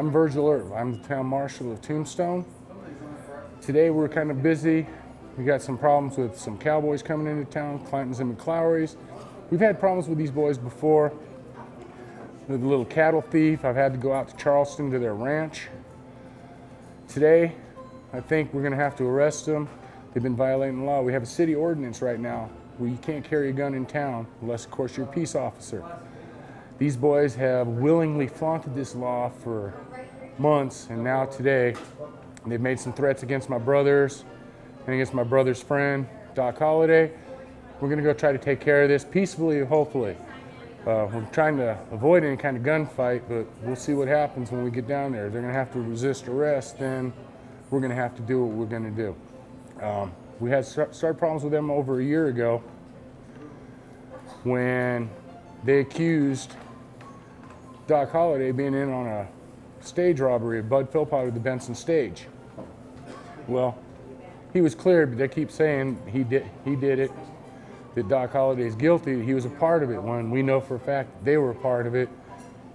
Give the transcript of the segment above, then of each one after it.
I'm Virgil Earp. I'm the town marshal of Tombstone. Today we're kind of busy. We got some problems with some cowboys coming into town, Clantons and McClowerys. We've had problems with these boys before. With a little cattle thief, I've had to go out to Charleston to their ranch. Today, I think we're gonna have to arrest them. They've been violating the law. We have a city ordinance right now where you can't carry a gun in town unless, of course, you're a peace officer. These boys have willingly flaunted this law for months, and now today, they've made some threats against my brothers and against my brother's friend, Doc Holliday. We're gonna go try to take care of this peacefully, hopefully. We're trying to avoid any kind of gunfight, but we'll see what happens when we get down there. They're gonna have to resist arrest, then we're gonna have to do what we're gonna do. We had started problems with them over a year ago when they accused Doc Holliday being in on a stage robbery of Bud Philpott of the Benson stage. Well, he was cleared, but they keep saying he did it, that Doc Holliday is guilty. He was a part of it when we know for a fact they were a part of it.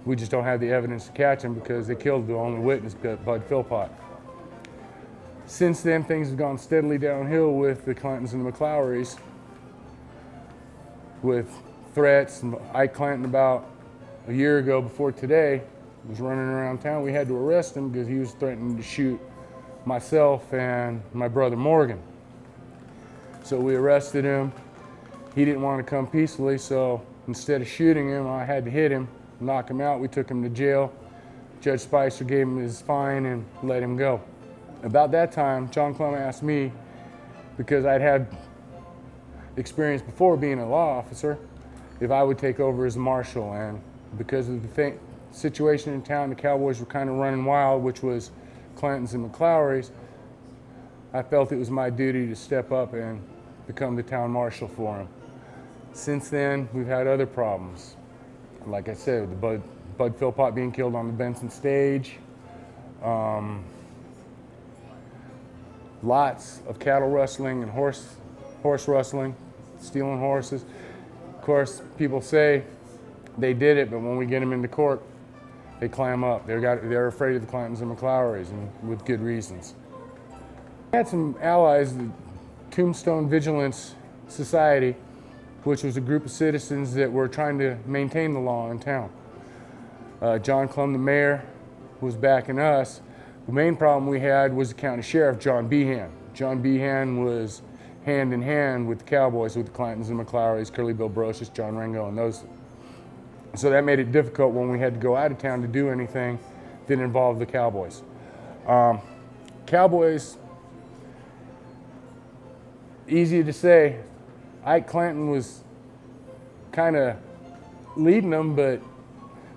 We just don't have the evidence to catch him because they killed the only witness, Bud Philpott. Since then, things have gone steadily downhill with the Clantons and the McClowerys, with threats. Ike Clanton, about a year ago before today, was running around town. We had to arrest him because he was threatening to shoot myself and my brother Morgan. So we arrested him. He didn't want to come peacefully, so instead of shooting him, I had to hit him, knock him out. We took him to jail. Judge Spicer gave him his fine and let him go. About that time, John Clum asked me, because I'd had experience before being a law officer, if I would take over as a marshal. And because of the situation in town, the cowboys were kind of running wild, which was Clantons and McClowerys, I felt it was my duty to step up and become the town marshal for them. Since then, we've had other problems. Like I said, the Bud Philpott being killed on the Benson stage, lots of cattle rustling and horse rustling, stealing horses. Of course, people say they did it, but when we get them into court, they clam up. They're afraid of the Clantons and McClowerys, and with good reasons. I had some allies, the Tombstone Vigilance Society, which was a group of citizens that were trying to maintain the law in town. John Clum, the mayor, was backing us. The main problem we had was the county sheriff, John Behan. John Behan was hand in hand with the cowboys, with the Clantons and McClowerys, Curly Bill Brocious, John Ringo, and those. So that made it difficult when we had to go out of town to do anything that involved the cowboys. Cowboys, easy to say. Ike Clanton was kind of leading them, but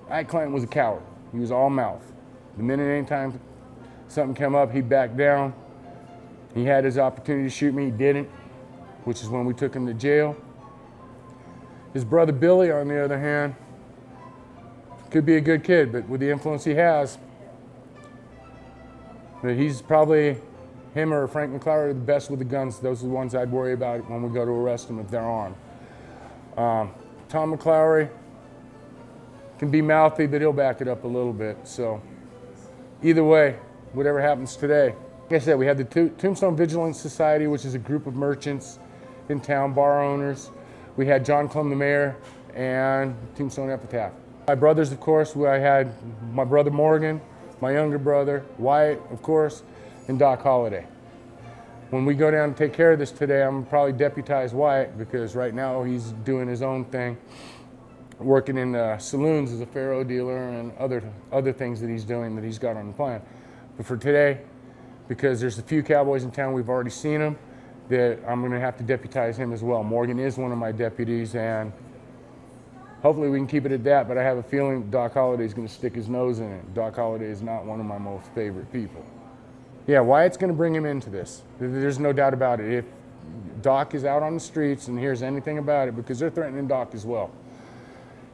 Ike Clanton was a coward. He was all mouth. The minute anytime something came up, he'd back down. He had his opportunity to shoot me, he didn't, which is when we took him to jail. His brother Billy, on the other hand, could be a good kid, but with the influence he has, he's probably, him or Frank McClowery, are the best with the guns. Those are the ones I'd worry about when we go to arrest them if they're armed. Tom McClowery can be mouthy, but he'll back it up a little bit. So either way, whatever happens today. Like I said, we have the Tombstone Vigilance Society, which is a group of merchants in town, bar owners. We had John Clum, the mayor, and Tombstone Epitaph. My brothers, of course, I had my brother Morgan, my younger brother, Wyatt, of course, and Doc Holliday. When we go down to take care of this today, I'm gonna probably deputize Wyatt because right now he's doing his own thing, working in saloons as a faro dealer and other things that he's doing that he's got on the plan. But for today, because there's a few cowboys in town, we've already seen them, that I'm gonna have to deputize him as well. Morgan is one of my deputies, and hopefully we can keep it at that, but I have a feeling Doc Holliday is gonna stick his nose in it. Doc Holliday is not one of my most favorite people. Yeah, Wyatt's gonna bring him into this. There's no doubt about it. If Doc is out on the streets and hears anything about it, because they're threatening Doc as well.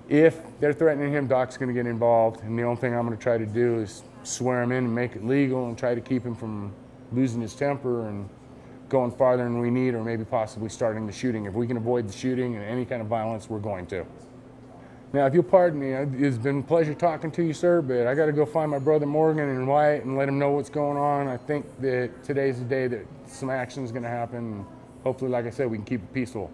If they're threatening him, Doc's gonna get involved, and the only thing I'm gonna try to do is swear him in and make it legal and try to keep him from losing his temper and going farther than we need, or maybe possibly starting the shooting. If we can avoid the shooting and any kind of violence, we're going to. Now, if you'll pardon me, it's been a pleasure talking to you, sir, but I got to go find my brother Morgan and Wyatt and let them know what's going on. I think that today's the day that some action is going to happen. Hopefully, like I said, we can keep it peaceful.